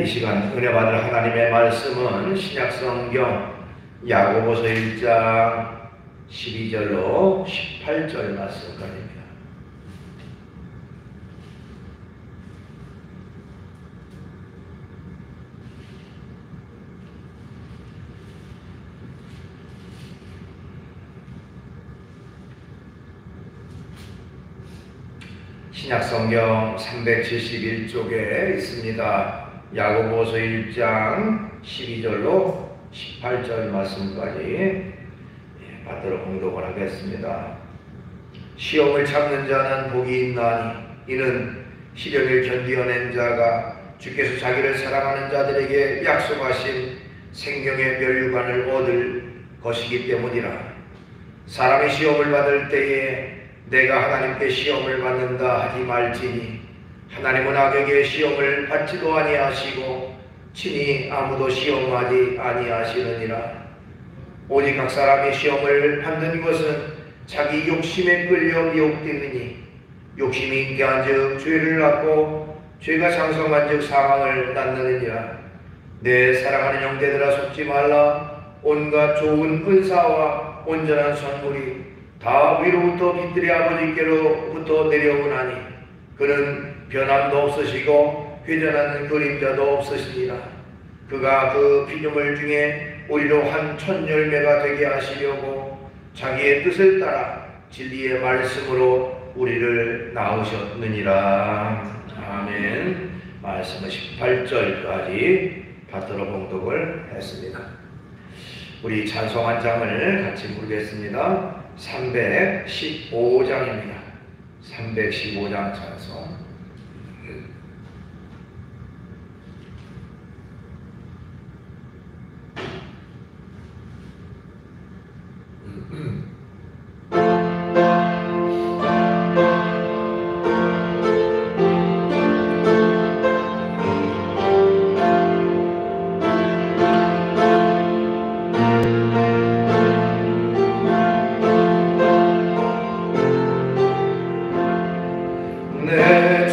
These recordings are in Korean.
이 시간 은혜 받을 하나님의 말씀은 신약성경 야고보서 1장 12절로 18절 말씀까지입니다. 신약성경 371쪽에 있습니다. 야고보서 1장 12절로 18절 말씀까지 받들어 공독을 하겠습니다. 시험을 참는 자는 복이 있나니 이는 시련을 견디어낸 자가 주께서 자기를 사랑하는 자들에게 약속하신 생명의 멸류관을 얻을 것이기 때문이라. 사람이 시험을 받을 때에 내가 하나님께 시험을 받는다 하지 말지니 하나님은 악에게 시험을 받지도 아니하시고 친히 아무도 시험하지 아니하시느니라. 오직 각 사람이 시험을 받는 것은 자기 욕심에 끌려 미혹되느니 욕심이 잉태한즉 죄를 낳고 죄가 장성한즉 사망을 낳느니라. 내 사랑하는 형제들아 속지 말라. 온갖 좋은 은사와 온전한 선물이 다 위로부터 빛들의 아버지께로부터 내려오나니 그는 변함도 없으시고 회전하는 그림자도 없으시니라. 그가 그 피조물 중에 우리로 한 천열매가 되게 하시려고 자기의 뜻을 따라 진리의 말씀으로 우리를 낳으셨느니라. 아멘. 말씀은 18절까지 받들어 봉독을 했습니다. 우리 찬송 한 장을 같이 부르겠습니다. 315장입니다. 315장 찬송. 내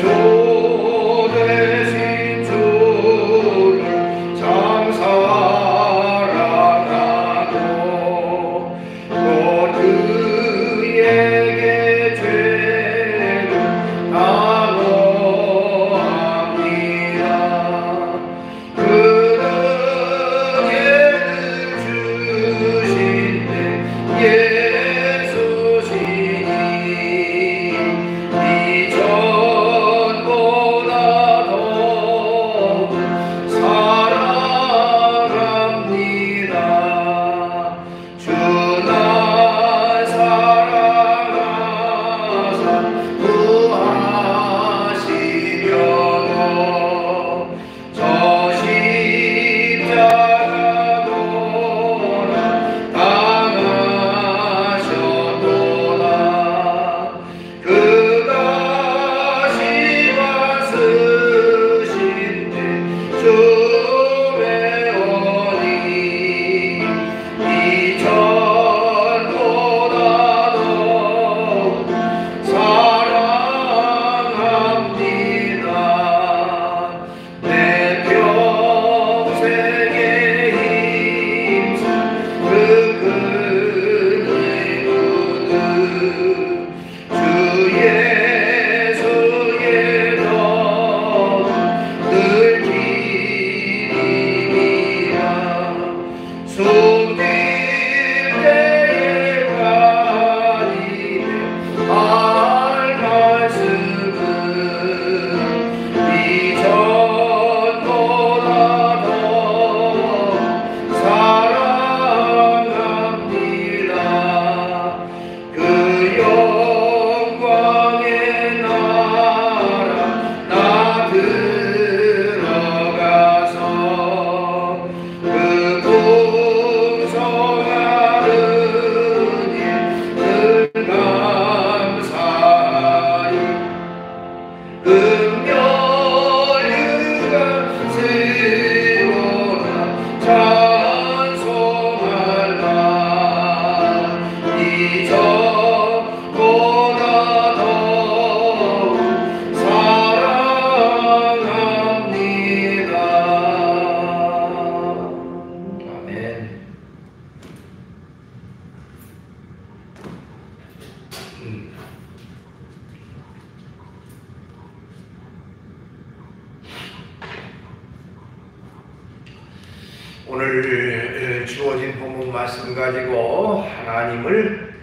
오늘 주어진 본문 말씀 가지고 하나님을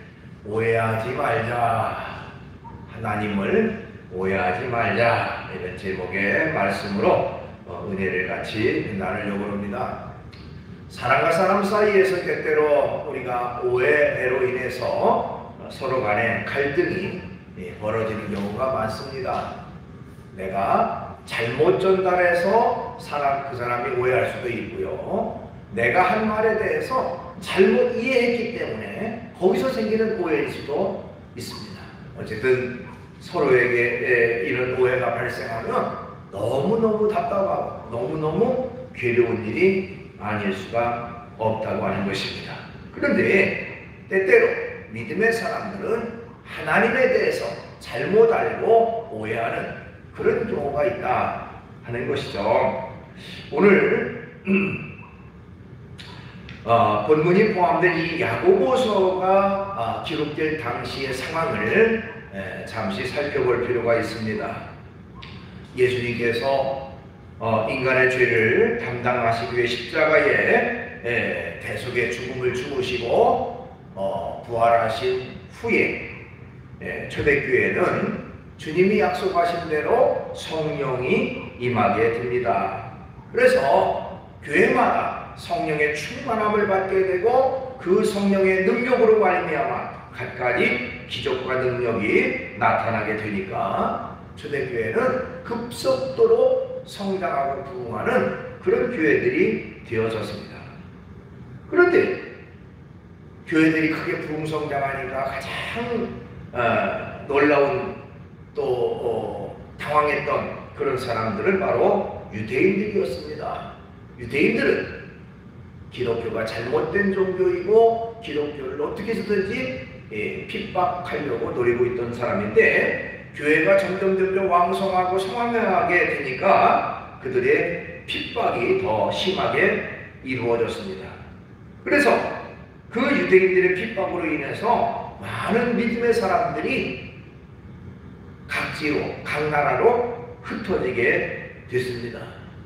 오해하지 말자, 하나님을 오해하지 말자, 이런 제목의 말씀으로 은혜를 같이 나누려고 합니다. 사람과 사람 사이에서 때때로 우리가 오해로 인해서 서로 간에 갈등이 벌어지는 경우가 많습니다. 내가 잘못 전달해서 그 사람이 오해할 수도 있고요. 내가 한 말에 대해서 잘못 이해했기 때문에 거기서 생기는 오해일 수도 있습니다. 어쨌든 서로에게 이런 오해가 발생하면 너무너무 답답하고 너무너무 괴로운 일이 아닐 수가 없다고 하는 것입니다. 그런데 때때로 믿음의 사람들은 하나님에 대해서 잘못 알고 오해하는 그런 경우가 있다 하는 것이죠. 오늘 본문이 포함된 이 야고보서가 기록될 당시의 상황을 잠시 살펴볼 필요가 있습니다. 예수님께서 인간의 죄를 담당하시기 위해 십자가에 대속의 죽음을 죽으시고 부활하신 후에 초대교회는 주님이 약속하신 대로 성령이 임하게 됩니다. 그래서 교회마다 성령의 충만함을 받게 되고 그 성령의 능력으로 말미암아 갖가지 기적과 능력이 나타나게 되니까 초대교회는 급속도로 성장하고 부흥하는 그런 교회들이 되어졌습니다. 그런데 교회들이 크게 부흥성장하니까 가장 놀라운 또 당황했던 그런 사람들은 바로 유대인들이었습니다. 유대인들은 기독교가 잘못된 종교이고 기독교를 어떻게 해서든지 핍박하려고 노리고 있던 사람인데 교회가 점점 왕성하고 성황하게 되니까 그들의 핍박이 더 심하게 이루어졌습니다. 그래서 그 유대인들의 핍박으로 인해서 많은 믿음의 사람들이 각지로, 각 나라로 흩어지게 됐습니다.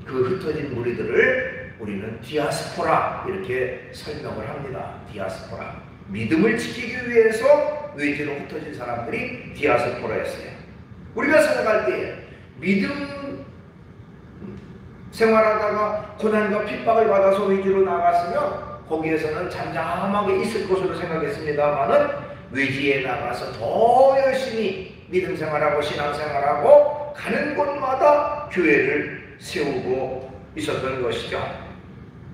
그 흩어진 무리들을 우리는 디아스포라 이렇게 설명을 합니다. 디아스포라. 믿음을 지키기 위해서 외지로 흩어진 사람들이 디아스포라였어요. 우리가 생각할 때 믿음 생활하다가 고난과 핍박을 받아서 외지로 나갔으면 거기에서는 잠잠하게 있을 것으로 생각했습니다만은 외지에 나가서 더 열심히 믿음 생활하고 신앙생활하고 가는 곳마다 교회를 세우고 있었던 것이죠.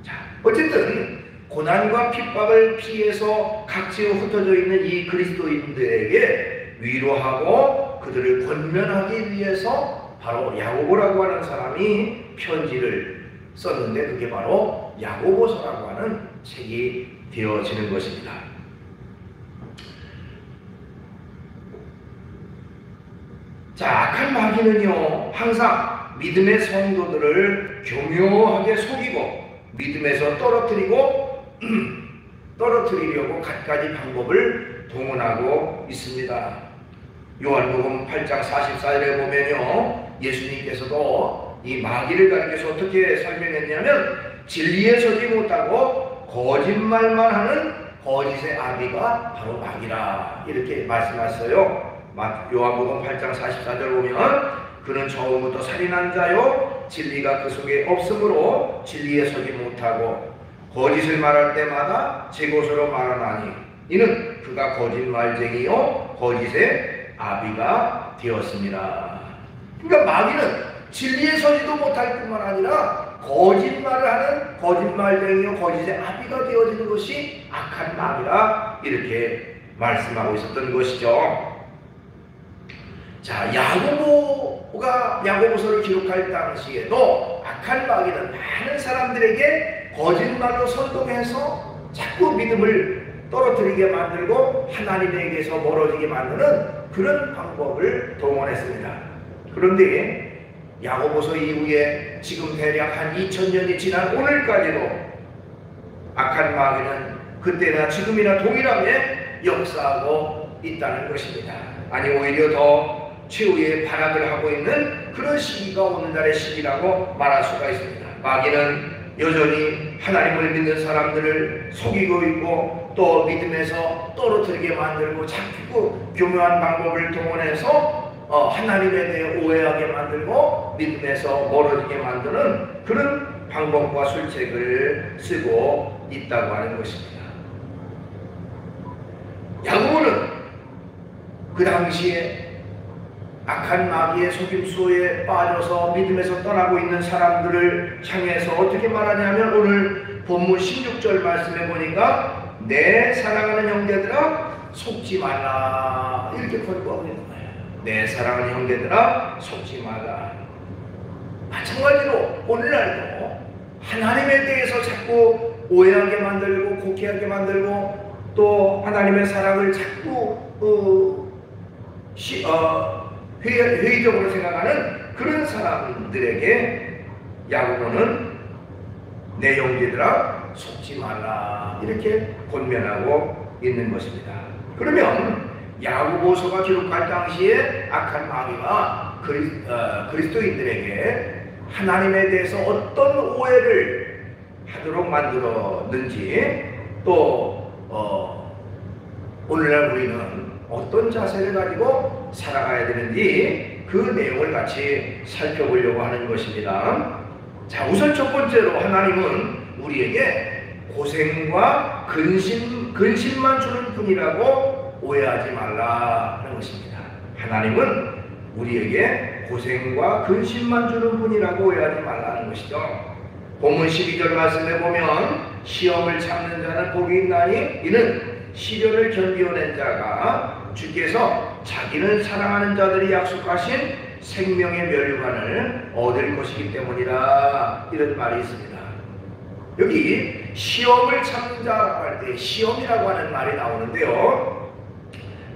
자, 어쨌든 고난과 핍박을 피해서 각지로 흩어져 있는 이 그리스도인들에게 위로하고 그들을 권면하기 위해서 바로 야고보라고 하는 사람이 편지를 썼는데 그게 바로 야고보서라고 하는 책이 되어지는 것입니다. 자, 악한 마귀는요 항상 믿음의 성도들을 교묘하게 속이고 믿음에서 떨어뜨리려고 갖가지 방법을 동원하고 있습니다. 요한복음 8장 44절에 보면요 예수님께서도 이 마귀를 가리켜서 어떻게 설명했냐면 진리에 서지 못하고 거짓말만 하는 거짓의 아비가 바로 마귀라 이렇게 말씀하셨어요. 요한복음 8장 44절 보면 그는 처음부터 살인한 자요 진리가 그 속에 없으므로 진리에 서지 못하고 거짓을 말할 때마다 제 것으로 말하나니 이는 그가 거짓말쟁이요 거짓의 아비가 되었습니다. 그러니까 마귀는 진리에 서지도 못할 뿐만 아니라 거짓말을 하는 거짓말쟁이요 거짓의 아비가 되어지는 것이 악한 마귀라 이렇게 말씀하고 있었던 것이죠. 자, 야고보가 야고보서를 기록할 당시에도 악한 마귀는 많은 사람들에게 거짓말로 선동해서 자꾸 믿음을 떨어뜨리게 만들고 하나님에게서 멀어지게 만드는 그런 방법을 동원했습니다. 그런데 야고보서 이후에 지금 대략 한 2000년이 지난 오늘까지도 악한 마귀는 그때나 지금이나 동일하게 역사하고 있다는 것입니다. 아니 오히려 더 최후의 발악을 하고 있는 그런 시기가 오늘날의 시기라고 말할 수가 있습니다. 마귀는 여전히 하나님을 믿는 사람들을 속이고 있고 또 믿음에서 떨어뜨리게 만들고 자꾸 교묘한 방법을 동원해서 하나님에 대해 오해하게 만들고 믿음에서 멀어지게 만드는 그런 방법과 술책을 쓰고 있다고 하는 것입니다. 야고보는 그 당시에 악한 마귀의 속임수에 빠져서 믿음에서 떠나고 있는 사람들을 향해서 어떻게 말하냐면 오늘 본문 16절 말씀해 보니까 내 사랑하는 형제들아 속지 말라 이렇게 권고하고 있는 거예요. 내 사랑하는 형제들아 속지 말라. 마찬가지로 오늘날도 하나님에 대해서 자꾸 오해하게 만들고 곡해하게 만들고 또 하나님의 사랑을 자꾸 회의적으로 생각하는 그런 사람들에게 야고보는 내 형제들아 속지 말라 이렇게 권면하고 있는 것입니다. 그러면 야고보서가 기록할 당시에 악한 마귀가 그리스도인들에게 하나님에 대해서 어떤 오해를 하도록 만들었는지 또 오늘날 우리는 어떤 자세를 가지고 살아가야 되는지 그 내용을 같이 살펴보려고 하는 것입니다. 자, 우선 첫 번째로 하나님은 우리에게 고생과 근심만 주는 분이라고 오해하지 말라 하는 것입니다. 하나님은 우리에게 고생과 근심만 주는 분이라고 오해하지 말라는 것이죠. 본문 12절 말씀에 보면 시험을 참는 자는 복이 있나니 이는 시련을 견디어낸 자가 주께서 자기는 사랑하는 자들이 약속하신 생명의 면류관을 얻을 것이기 때문이라 이런 말이 있습니다. 여기 시험을 참는 자라고 할 때 시험이라고 하는 말이 나오는데요.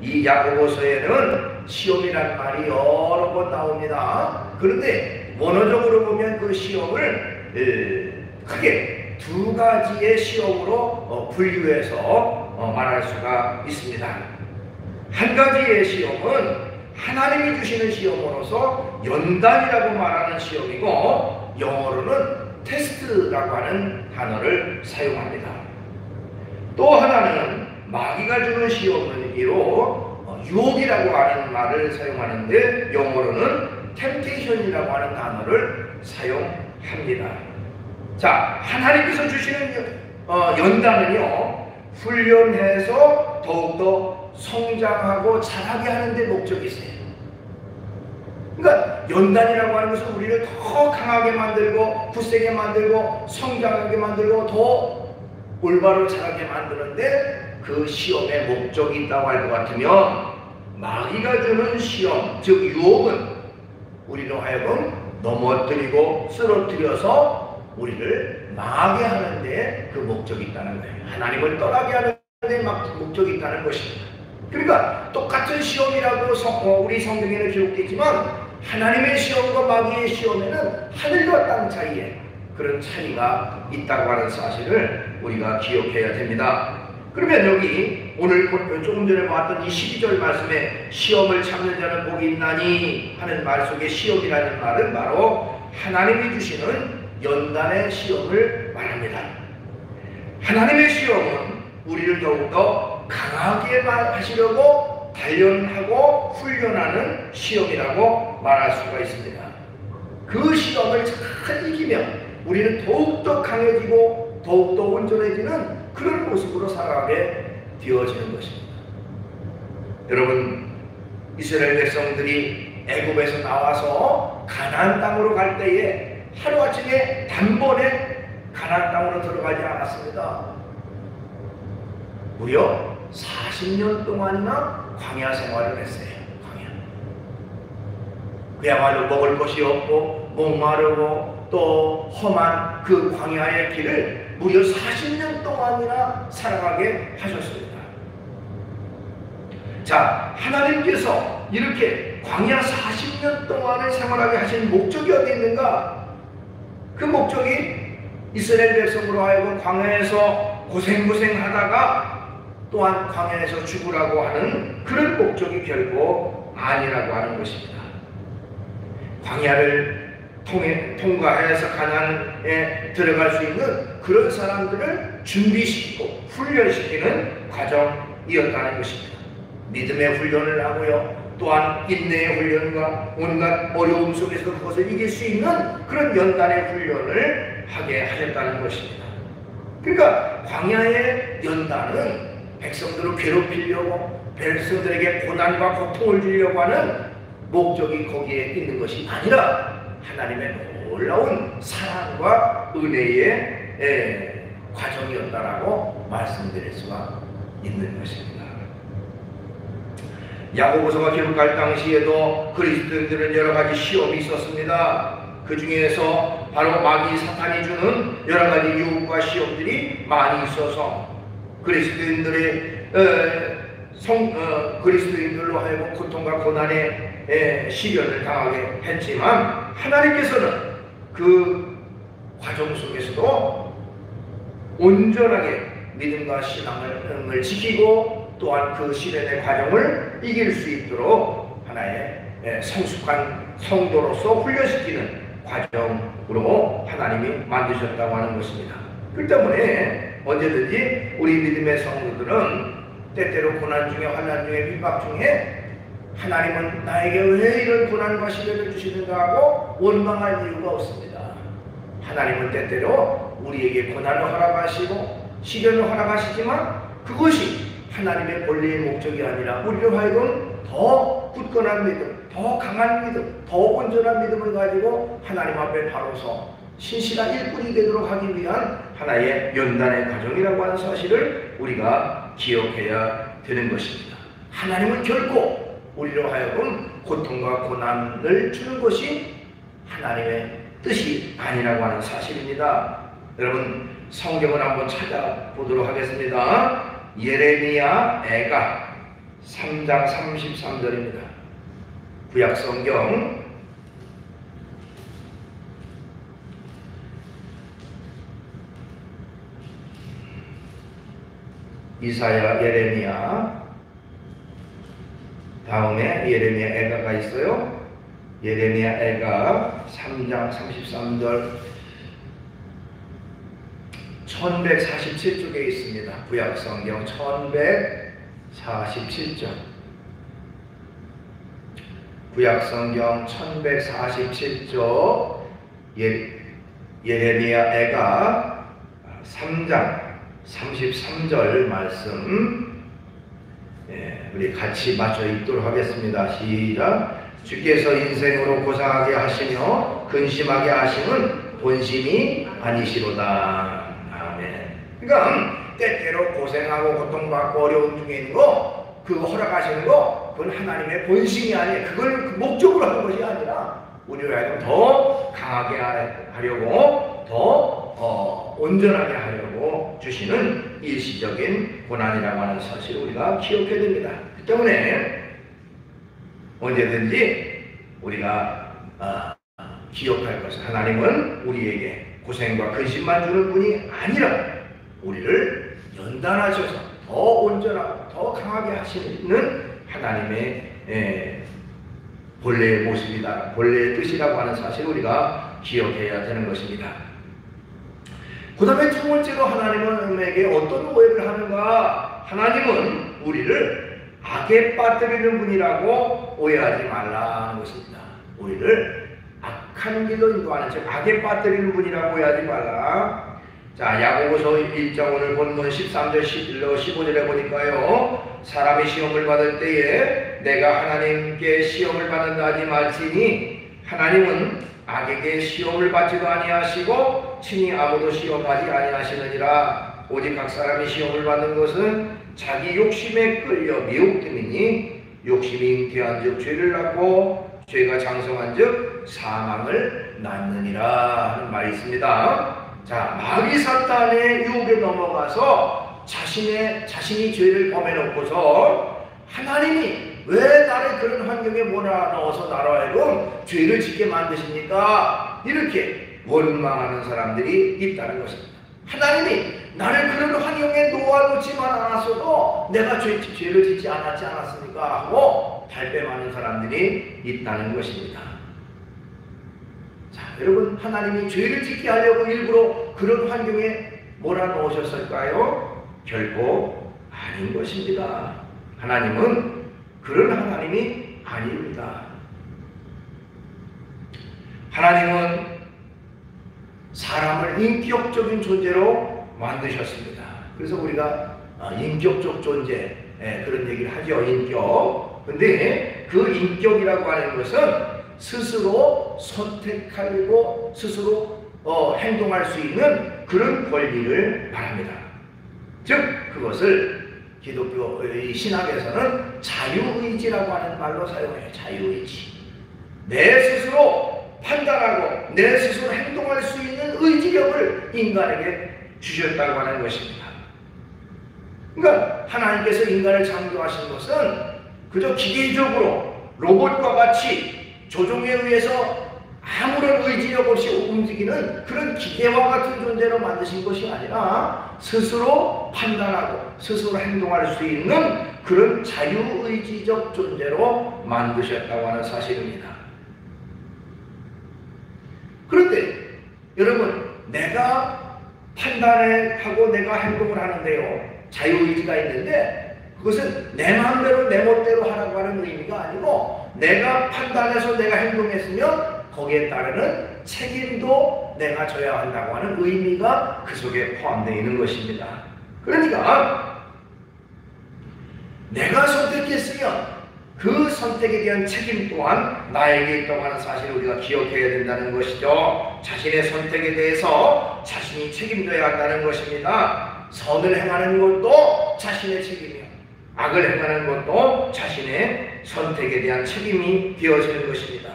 이 야고보서에는 시험이라는 말이 여러 번 나옵니다. 그런데 원어적으로 보면 그 시험을 크게 두 가지의 시험으로 분류해서 말할 수가 있습니다. 한 가지의 시험은 하나님이 주시는 시험으로서 연단이라고 말하는 시험이고 영어로는 테스트라고 하는 단어를 사용합니다. 또 하나는 마귀가 주는 시험으로 유혹이라고 하는 말을 사용하는데 영어로는 템테이션이라고 하는 단어를 사용합니다. 자, 하나님께서 주시는 연단은요 훈련해서 더욱더 성장하고 자라게 하는 데 목적이 있어요. 그러니까 연단이라고 하는 것은 우리를 더 강하게 만들고 굳세게 만들고 성장하게 만들고 더 올바로 자라게 만드는데 그 시험의 목적이 있다고 할 것 같으면 마귀가 주는 시험, 즉 유혹은 우리로 하여금 넘어뜨리고 쓰러뜨려서 우리를 망하게 하는데 그 목적이 있다는 거예요. 하나님을 떠나게 하는데 목적이 있다는 것입니다. 그러니까 똑같은 시험이라고 우리 성경에는 기록되어 있지만 하나님의 시험과 마귀의 시험에는 하늘과 땅 사이에 그런 차이가 있다고 하는 사실을 우리가 기억해야 됩니다. 그러면 여기 오늘 조금 전에 봤던 이 12절 말씀에 시험을 참는 자는 복이 있나니 하는 말 속에 시험이라는 말은 바로 하나님이 주시는 연단의 시험을 말합니다. 하나님의 시험은 우리를 더욱더 강하게 하시려고 단련하고 훈련하는 시험이라고 말할 수가 있습니다. 그 시험을 잘 이기면 우리는 더욱더 강해지고 더욱더 온전해지는 그런 모습으로 살아가게 되어지는 것입니다. 여러분, 이스라엘 백성들이 애굽에서 나와서 가나안 땅으로 갈 때에 하루아침에 단번에 가나안 땅으로 들어가지 않았습니다. 무려 40년 동안이나 광야 생활을 했어요. 광야. 그야말로 먹을 것이 없고 목마르고 또 험한 그 광야의 길을 무려 40년 동안이나 살아가게 하셨습니다. 자, 하나님께서 이렇게 광야 40년 동안을 생활하게 하신 목적이 어디 있는가? 그 목적이 이스라엘 백성으로 하여금 광야에서 고생하다가 또한 광야에서 죽으라고 하는 그런 목적이 결코 아니라고 하는 것입니다. 광야를 통과해서 가나안에 들어갈 수 있는 그런 사람들을 준비시키고 훈련시키는 과정이었다는 것입니다. 믿음의 훈련을 하고요. 또한 인내의 훈련과 온갖 어려움 속에서 그것을 이길 수 있는 그런 연단의 훈련을 하게 하셨다는 것입니다. 그러니까 광야의 연단은 백성들을 괴롭히려고 백성들에게 고난과 고통을 주려고 하는 목적이 거기에 있는 것이 아니라 하나님의 놀라운 사랑과 은혜의 과정이었다라고 말씀드릴 수가 있는 것입니다. 야고보서가 기록할 당시에도 그리스도인들은 여러 가지 시험이 있었습니다. 그 중에서 바로 마귀 사탄이 주는 여러 가지 유혹과 시험들이 많이 있어서 그리스도인들로 하여금 고통과 고난의 시련을 당하게 했지만 하나님께서는 그 과정 속에서도 온전하게 믿음과 신앙을 지키고 또한 그 시련의 과정을 이길 수 있도록 하나의 성숙한 성도로서 훈련시키는 과정으로 하나님이 만드셨다고 하는 것입니다. 그렇기 때문에 언제든지 우리 믿음의 성도들은 때때로 고난 중에 환난 중에 핍박 중에 하나님은 나에게 왜 이런 고난과 시련을 주시는가 하고 원망할 이유가 없습니다. 하나님은 때때로 우리에게 고난을 허락하시고 시련을 허락하시지만 그것이 하나님의 본래의 목적이 아니라 우리로 하여금 더 굳건한 믿음, 더 강한 믿음, 더 온전한 믿음을 가지고 하나님 앞에 바로서 신실한 일꾼이 되도록 하기 위한 하나의 연단의 과정이라고 하는 사실을 우리가 기억해야 되는 것입니다. 하나님은 결코 우리로 하여금 고통과 고난을 주는 것이 하나님의 뜻이 아니라고 하는 사실입니다. 여러분 성경을 한번 찾아보도록 하겠습니다. 예레미야 애가 3장 33절입니다. 구약성경 이사야, 예레미야 다음에 예레미야 애가가 있어요. 예레미야 애가 3장 33절 1147쪽에 있습니다. 구약성경 1147쪽 구약성경 1147쪽 예레미야 애가 3장 33절 말씀 우리 같이 맞춰 읽도록 하겠습니다. 시작. 주께서 인생으로 고상하게 하시며 근심하게 하심은 본심이 아니시로다. 아멘. 그러니까 때때로 고생하고 고통받고 어려움 중에 있는 거 그거 허락하시는 거 그건 하나님의 본심이 아니에요. 그걸 목적으로 하는 것이 아니라 우리를 하여금 더 강하게 하려고 더 온전하게 하려고 주시는 일시적인 고난이라고 하는 사실을 우리가 기억해야 됩니다. 그 때문에 언제든지 우리가 기억할 것은 하나님은 우리에게 고생과 근심만 주는 분이 아니라 우리를 연단하셔서 더 온전하고 더 강하게 하시는 하나님의 본래의 모습이다, 본래의 뜻이라고 하는 사실을 우리가 기억해야 되는 것입니다. 그 다음에 두 번째로 하나님에게 어떤 오해를 하는가? 하나님은 우리를 악에 빠뜨리는 분이라고 오해하지 말라는 것입니다. 우리를 악한 길로 인도하는, 즉 악에 빠뜨리는 분이라고 오해하지 말라. 자, 야고보서 1장 오늘 본문 13절 11절 15절에 보니까요, 사람이 시험을 받을 때에 내가 하나님께 시험을 받는다 하지 말지니 하나님은 악에게 시험을 받지도 아니하시고 친히 아무도 시험하지 아니하시느니라. 오직 각 사람이 시험을 받는 것은 자기 욕심에 끌려 미혹됨이니 욕심이 잉태한즉 죄를 낳고 죄가 장성한즉 사망을 낳느니라 하는 말이 있습니다. 자, 마귀 사탄의 유혹에 넘어가서 자신이 죄를 범해놓고서 하나님이 왜 나를 그런 환경에 몰아넣어서 나로 하여금 죄를 짓게 만드십니까? 이렇게 원망하는 사람들이 있다는 것입니다. 하나님이 나를 그런 환경에 놓아놓지만 않았어도 내가 죄를 짓지 않았지 않았습니까? 하고 발뺌하는 사람들이 있다는 것입니다. 자, 여러분, 하나님이 죄를 짓게 하려고 일부러 그런 환경에 몰아넣으셨을까요? 결코 아닌 것입니다. 하나님은 그런 하나님이 아닙니다. 하나님은 사람을 인격적인 존재로 만드셨습니다. 그래서 우리가 인격적 존재, 그런 얘기를 하죠. 인격. 근데 그 인격이라고 하는 것은 스스로 선택하고 스스로 행동할 수 있는 그런 권리를 말합니다. 즉 그것을 기독교 신학에서는 자유의지라고 하는 말로 사용해요. 자유의지. 내 스스로 판단하고 내 스스로 행동할 수 있는 의지력을 인간에게 주셨다고 하는 것입니다. 그러니까 하나님께서 인간을 창조하신 것은 그저 기계적으로 로봇과 같이 조종에 의해서 아무런 의지력 없이 움직이는 그런 기계와 같은 존재로 만드신 것이 아니라 스스로 판단하고 스스로 행동할 수 있는 그런 자유의지적 존재로 만드셨다고 하는 사실입니다. 그런데 여러분, 내가 판단하고 내가 행동을 하는데요, 자유의지가 있는데 그것은 내 마음대로 내 멋대로 하라고 하는 의미가 아니고 내가 판단해서 내가 행동했으면 거기에 따르는 책임도 내가 져야 한다고 하는 의미가 그 속에 포함되어 있는 것입니다. 그러니까 내가 선택했으면 그 선택에 대한 책임 또한 나에게 있다고 하는 사실을 우리가 기억해야 된다는 것이죠. 자신의 선택에 대해서 자신이 책임져야 한다는 것입니다. 선을 행하는 것도 자신의 책임이요, 악을 행하는 것도 자신의 선택에 대한 책임이 되어지는 것입니다.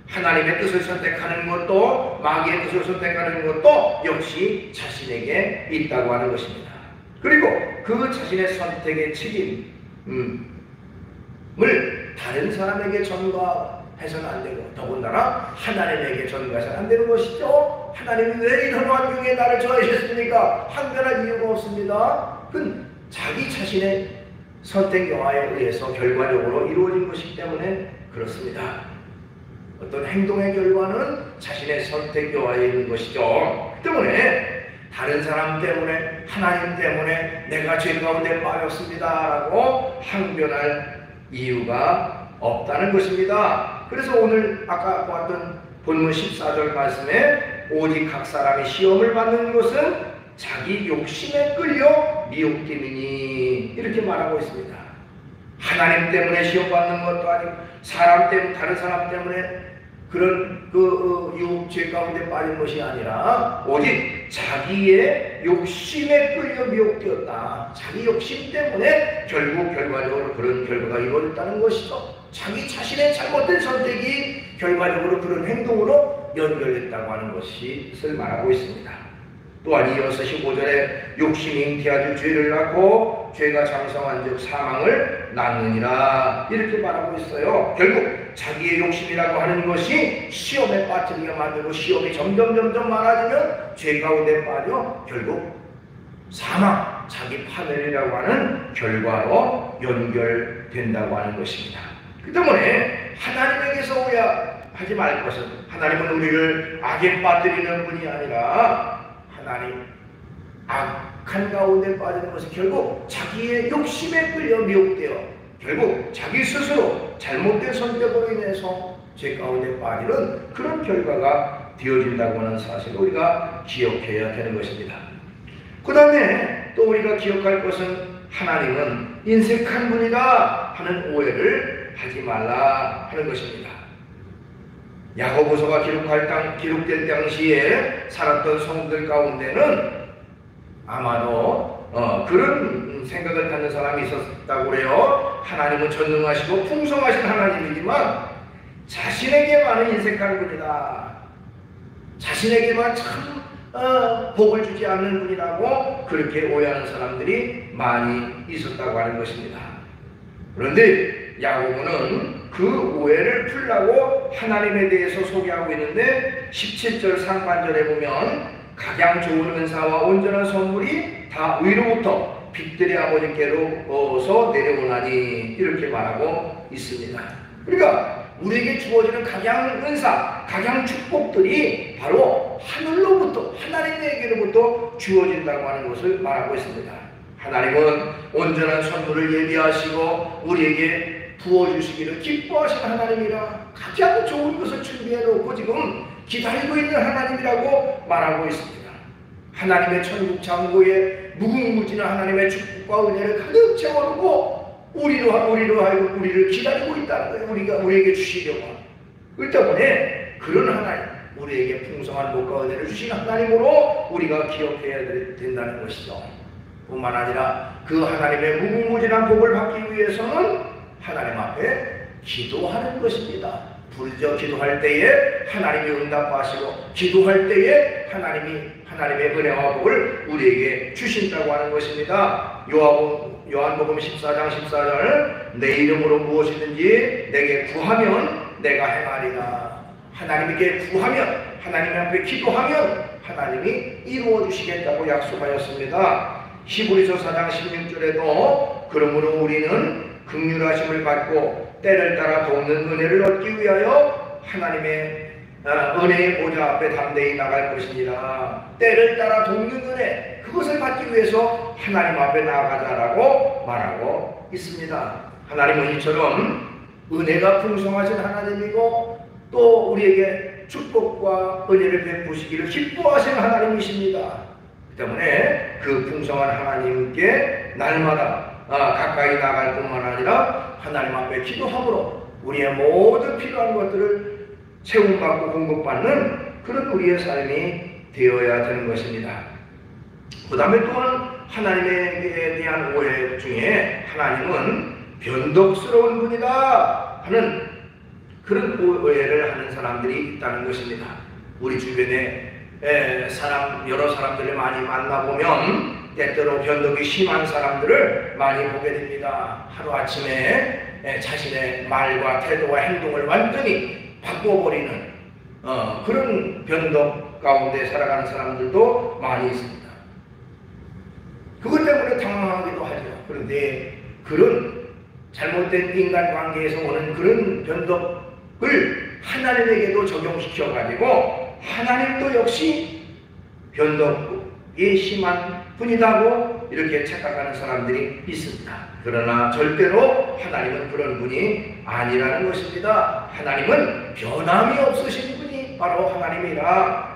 하나님의 뜻을 선택하는 것도 마귀의 뜻을 선택하는 것도 역시 자신에게 있다고 하는 것입니다. 그리고 그 자신의 선택의 책임을 다른 사람에게 전가해서는 안 되고 더군다나 하나님에게 전가해서는 안 되는 것이죠. 하나님이 왜 이런 환경에 나를 처하셨습니까? 판단할 이유가 없습니다. 그건 자기 자신의 선택 여하에 의해서 결과적으로 이루어진 것이기 때문에 그렇습니다. 어떤 행동의 결과는 자신의 선택 여하에 있는 것이죠. 그 때문에 다른 사람 때문에, 하나님 때문에 내가 죄 가운데 빠졌습니다라고 항변할 이유가 없다는 것입니다. 그래서 오늘 아까 보았던 본문 14절 말씀에 오직 각 사람이 시험을 받는 것은 자기 욕심에 끌려 미혹됨이니 이렇게 말하고 있습니다. 하나님 때문에 시험받는 것도 아니고 사람 때문에, 다른 사람 때문에 그런 유혹죄 가운데 빠진 것이 아니라 오직 자기의 욕심에 끌려 미혹되었다. 자기 욕심 때문에 결국 결과적으로 그런 결과가 이루어졌다는 것이죠. 자기 자신의 잘못된 선택이 결과적으로 그런 행동으로 연결됐다고 하는 것을 말하고 있습니다. 또한 이어서 15절에 욕심이 잉태하여 죄를 낳고 죄가 장성한 즉 사망을 낳느니라 이렇게 말하고 있어요. 결국 자기의 욕심이라고 하는 것이 시험에 빠뜨리게 만들고 시험이 점점 많아지면 죄 가운데 빠져 결국 사망, 자기 파멸이라고 하는 결과로 연결된다고 하는 것입니다. 그 때문에 하나님에게서 오해하지 말 것은 하나님은 우리를 악에 빠뜨리는 분이 아니라 하나님 악한 가운데 빠지는 것은 결국 자기의 욕심에 끌려 미혹되어 결국 자기 스스로 잘못된 선택으로 인해서 죄 가운데 빠지는 그런 결과가 되어진다고 하는 사실을 우리가 기억해야 되는 것입니다. 그 다음에 또 우리가 기억할 것은 하나님은 인색한 분이다 하는 오해를 하지 말라 하는 것입니다. 야고보서가 기록될 당시에 살았던 성도들 가운데는 아마도 그런 생각을 갖는 사람이 있었다고 그래요. 하나님은 전능하시고 풍성하신 하나님이지만 자신에게만은 인색한 분이다. 자신에게만 참 복을 주지 않는 분이라고 그렇게 오해하는 사람들이 많이 있었다고 하는 것입니다. 그런데 야고보는 그 오해를 풀라고 하나님에 대해서 소개하고 있는데 17절 상반절에 보면 각양 좋은 은사와 온전한 선물이 다 위로부터 빛들의 아버지께로서 내려오나니 이렇게 말하고 있습니다. 그러니까 우리에게 주어지는 각양 은사, 각양 축복들이 바로 하늘로부터, 하나님에게로부터 주어진다고 하는 것을 말하고 있습니다. 하나님은 온전한 선물을 예비하시고 우리에게 부어주시기를 기뻐하시는 하나님이라, 가장 좋은 것을 준비해놓고 지금 기다리고 있는 하나님이라고 말하고 있습니다. 하나님의 천국 창고에 무궁무진한 하나님의 축복과 은혜를 가득 채워놓고 우리로 하여금 우리를 기다리고 있다는 거예요. 우리에게 주시려고. 그렇기 때문에 그런 하나님, 우리에게 풍성한 복과 은혜를 주신 하나님으로 우리가 기억해야 된다는 것이죠. 뿐만 아니라 그 하나님의 무궁무진한 복을 받기 위해서는 하나님 앞에 기도하는 것입니다. 부르짖어 기도할 때에 하나님이 응답하시고, 기도할 때에 하나님의 은혜와 복을 우리에게 주신다고 하는 것입니다. 요한복음 14장 14절, 내 이름으로 무엇이든지 내게 구하면 내가 행하리라. 하나님께 구하면, 하나님 앞에 기도하면 하나님이 이루어 주시겠다고 약속하였습니다. 히브리서 4장 16절에도 그러므로 우리는 긍휼하심을 받고 때를 따라 돕는 은혜를 얻기 위하여 하나님의 은혜의 보좌 앞에 담대히 나갈 것이니라. 때를 따라 돕는 은혜, 그것을 받기 위해서 하나님 앞에 나아가자라고 말하고 있습니다. 하나님은 이처럼 은혜가 풍성하신 하나님이고 또 우리에게 축복과 은혜를 베푸시기를 기뻐하시는 하나님이십니다. 때문에 그 풍성한 하나님께 날마다 가까이 나갈 뿐만 아니라 하나님 앞에 기도함으로 우리의 모든 필요한 것들을 채움받고 공급받는 그런 우리의 삶이 되어야 되는 것입니다. 그 다음에 또한 하나님에 대한 오해 중에 하나님은 변덕스러운 분이다 하는 그런 오해를 하는 사람들이 있다는 것입니다. 우리 주변에 여러 사람들을 많이 만나보면 때때로 변덕이 심한 사람들을 많이 보게 됩니다. 하루아침에 자신의 말과 태도와 행동을 완전히 바꿔버리는 그런 변덕 가운데 살아가는 사람들도 많이 있습니다. 그것 때문에 당황하기도 하죠. 그런데 그런 잘못된 인간관계에서 오는 그런 변덕을 하나님에게도 적용시켜가지고 하나님도 역시 변덕이 심한 분이라고 이렇게 착각하는 사람들이 있습니다. 그러나 절대로 하나님은 그런 분이 아니라는 것입니다. 하나님은 변함이 없으신 분이 바로 하나님이라.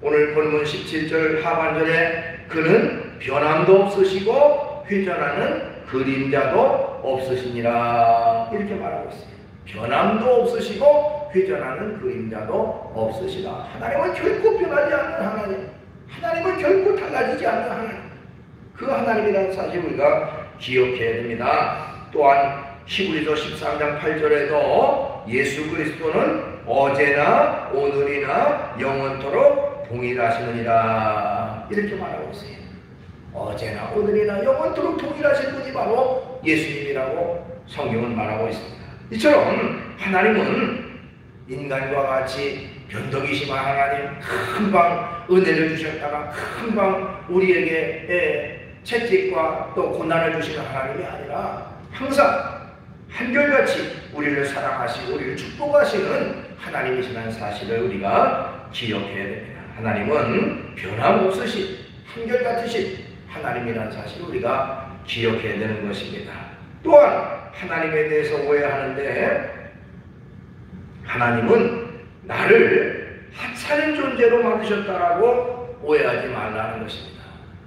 오늘 본문 17절 하반절에 그는 변함도 없으시고 회전하는 그림자도 없으시니라 이렇게 말하고 있습니다. 변함도 없으시고 회전하는 그림자도 없으시다. 하나님은 결코 변하지 않는 하나님, 하나님은 결코 달라지지 않는 하나님, 그 하나님이라는 사실 우리가 기억해야 됩니다. 또한 히브리서 13장 8절에도 예수 그리스도는 어제나 오늘이나 영원토록 동일하시느니라 이렇게 말하고 있어요. 어제나 오늘이나 영원토록 동일하신 분이 바로 예수님이라고 성경은 말하고 있습니다. 이처럼 하나님은 인간과 같이 변덕이 심한 하나님, 금방 은혜를 주셨다가 금방 우리에게 채찍과 또 고난을 주시는 하나님이 아니라 항상 한결같이 우리를 사랑하시고 우리를 축복하시는 하나님이시라는 사실을 우리가 기억해야 됩니다. 하나님은 변함없으신 한결같으신 하나님이라는 사실을 우리가 기억해야 되는 것입니다. 또한 하나님에 대해서 오해하는데 하나님은 나를 하찮은 존재로 만드셨다라고 오해하지 말라는 것입니다.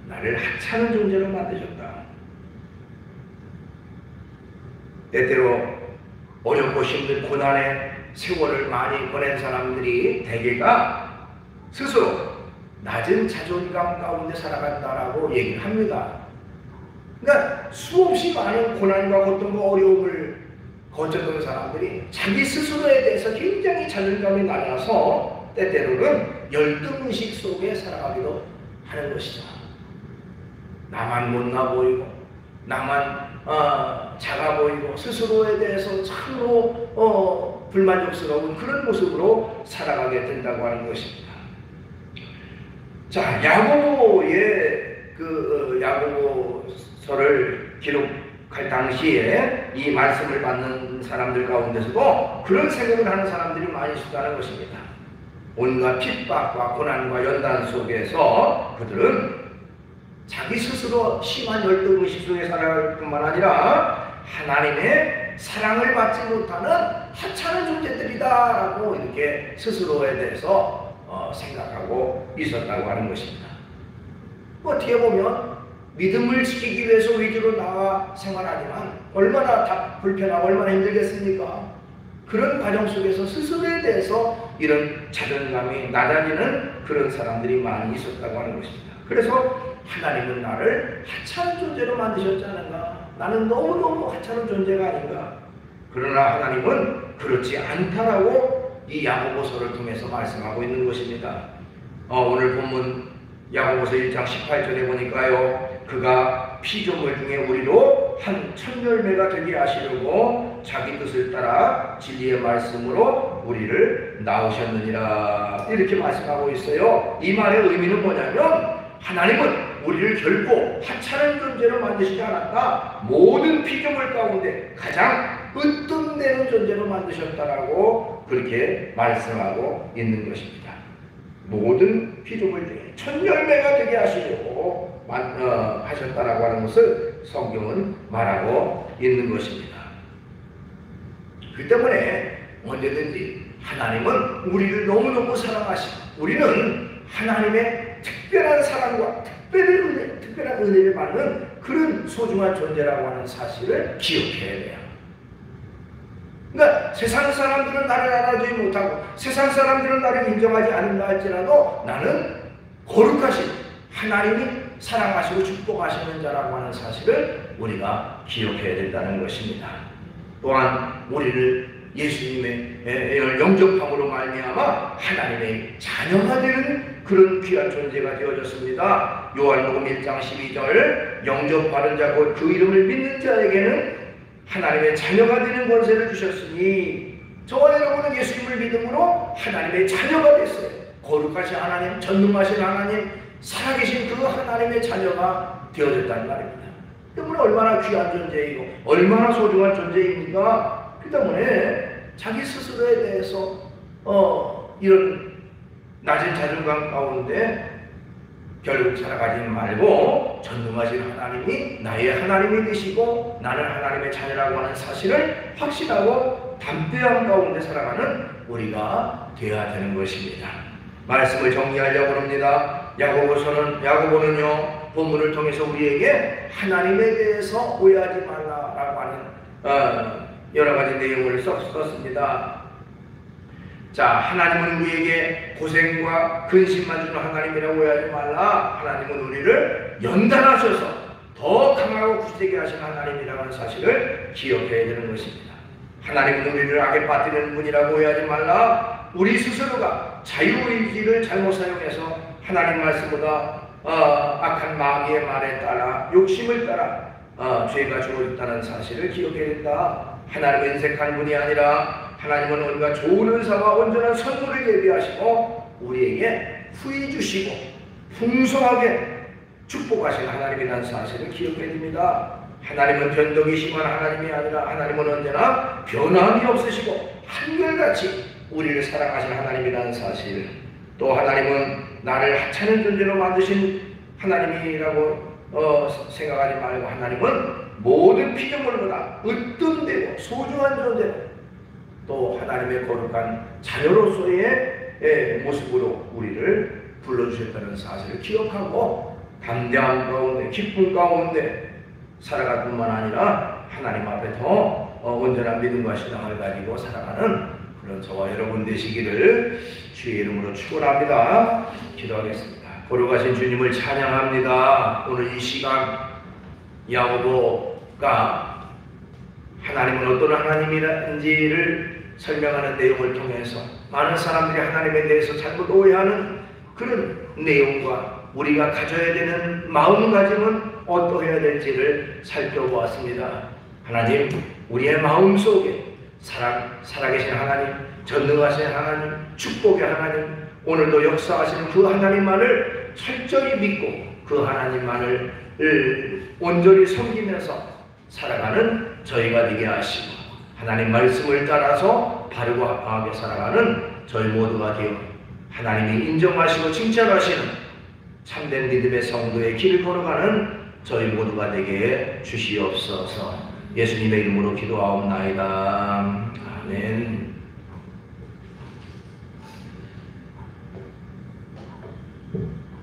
나를 하찮은 존재로 만드셨다. 때때로 어렵고 힘든 고난의 세월을 많이 보낸 사람들이 대개가 스스로 낮은 자존감 가운데 살아간다라고 얘기를 합니다. 그러니까 수없이 많은 고난과 고통과 어려움을 거쳤던 사람들이 자기 스스로에 대해서 굉장히 자존감이 낮아서 때때로는 열등의식 속에 살아가기도 하는 것이죠. 나만 못나 보이고 나만 작아 보이고 스스로에 대해서 참으로 불만족스러운 그런 모습으로 살아가게 된다고 하는 것입니다. 자, 야고보의 야고보서를 기록할 당시에 이 말씀을 받는 사람들 가운데서도 그런 생각을 하는 사람들이 많이 있다는 것입니다. 온갖 핍박과 고난과 연단 속에서 그들은 자기 스스로 심한 열등의식 속에 살아갈 뿐만 아니라 하나님의 사랑을 받지 못하는 하찮은 존재들이다라고 이렇게 스스로에 대해서 생각하고 있었다고 하는 것입니다. 어떻게 보면 믿음을 지키기 위해서 위주로 나와 생활하지만 얼마나 불편하고 얼마나 힘들겠습니까? 그런 과정 속에서 스스로에 대해서 이런 자존감이 낮아지는 그런 사람들이 많이 있었다고 하는 것입니다. 그래서 하나님은 나를 하찮은 존재로 만드셨지 않은가? 나는 너무너무 하찮은 존재가 아닌가? 그러나 하나님은 그렇지 않다라고 이 야고보서를 통해서 말씀하고 있는 것입니다. 오늘 본문 야고보서 1장 18절에 보니까요, 그가 피조물 중에 우리로 한 천열매가 되게 하시려고 자기 뜻을 따라 진리의 말씀으로 우리를 낳으셨느니라, 이렇게 말씀하고 있어요. 이 말의 의미는 뭐냐면 하나님은 우리를 결코 하찮은 존재로 만드시지 않았다. 모든 피조물 가운데 가장 으뜸되는 존재로 만드셨다라고 그렇게 말씀하고 있는 것입니다. 모든 피조물 중에 천열매가 되게 하시려고 하셨다라고 하는 것을 성경은 말하고 있는 것입니다. 그 때문에 언제든지 하나님은 우리를 너무너무 사랑하시고 우리는 하나님의 특별한 사랑과 특별한 은혜를 받는 그런 소중한 존재라고 하는 사실을 기억해야 돼요. 그러니까 세상 사람들은 나를 알아주지 못하고 세상 사람들은 나를 인정하지 않는다 할지라도 나는 거룩하신 하나님이 사랑하시고 축복하시는 자라고 하는 사실을 우리가 기억해야 된다는 것입니다. 또한 우리를 예수님의 영접함으로 말미암아 하나님의 자녀가 되는 그런 귀한 존재가 되어졌습니다. 요한복음 1장 12절 영접받은 자 곧 그 이름을 믿는 자에게는 하나님의 자녀가 되는 권세를 주셨으니 저와 여러분은 예수님을 믿음으로 하나님의 자녀가 됐어요. 거룩하신 하나님, 전능하신 하나님, 살아계신 그 하나님의 자녀가 되어졌다는 말입니다. 때문에 얼마나 귀한 존재이고 얼마나 소중한 존재입니까? 그 때문에 자기 스스로에 대해서 이런 낮은 자존감 가운데 결국 살아가지 말고 전능하신 하나님이 나의 하나님이 되시고 나는 하나님의 자녀라고 하는 사실을 확신하고 담대함 가운데 살아가는 우리가 되어야 되는 것입니다. 말씀을 정리하려고 합니다. 야고보는요 본문을 통해서 우리에게 하나님에 대해서 오해하지 말라라고 하는 여러 가지 내용을 썼습니다. 자, 하나님은 우리에게 고생과 근심만 주는 하나님이라고 오해하지 말라. 하나님은 우리를 연단하셔서 더 강하고 굳세게 하신 하나님이라는 사실을 기억해야 되는 것입니다. 하나님은 우리를 악에 빠뜨리는 분이라고 오해하지 말라. 우리 스스로가 자유의지를 잘못 사용해서 하나님 말씀보다 악한 마귀의 말에 따라 욕심을 따라 죄가 주어졌다는 사실을 기억해야 된다. 하나님은 인색한 분이 아니라 하나님은 우리가 좋은 은사와 온전한 선물을 예비하시고 우리에게 후히 주시고 풍성하게 축복하신 하나님이라는 사실을 기억해야 됩니다. 하나님은 변덕이 심한 하나님이 아니라 하나님은 언제나 변함이 없으시고 한결같이 우리를 사랑하신 하나님이라는 사실, 또 하나님은 나를 하찮은 존재로 만드신 하나님이라고 생각하지 말고 하나님은 모든 피조물보다 으뜸되고 소중한 존재로 또 하나님의 거룩한 자녀로서의 모습으로 우리를 불러주셨다는 사실을 기억하고 담대함 가운데 기쁨 가운데 살아갈 뿐만 아니라 하나님 앞에 더 온전한 믿음과 신앙을 가지고 살아가는 그런 저와 여러분 되시기를 주의 이름으로 축원합니다. 기도하겠습니다. 거룩하신 주님을 찬양합니다. 오늘 이 시간 야고보가 하나님은 어떤 하나님인지를 설명하는 내용을 통해서 많은 사람들이 하나님에 대해서 잘못 오해하는 그런 내용과 우리가 가져야 되는 마음가짐은 어떠해야 될지를 살펴보았습니다. 하나님, 우리의 마음속에 살아계신 하나님, 전능하신 하나님, 축복의 하나님, 오늘도 역사하시는 그 하나님만을 철저히 믿고 그 하나님만을 온전히 섬기면서 살아가는 저희가 되게 하시고 하나님 말씀을 따라서 바르고 합당하게 살아가는 저희 모두가 되어 하나님이 인정하시고 칭찬하시는 참된 믿음의 성도의 길을 걸어가는 저희 모두가 되게 주시옵소서. 예수님의 이름으로 기도하옵나이다. 아멘.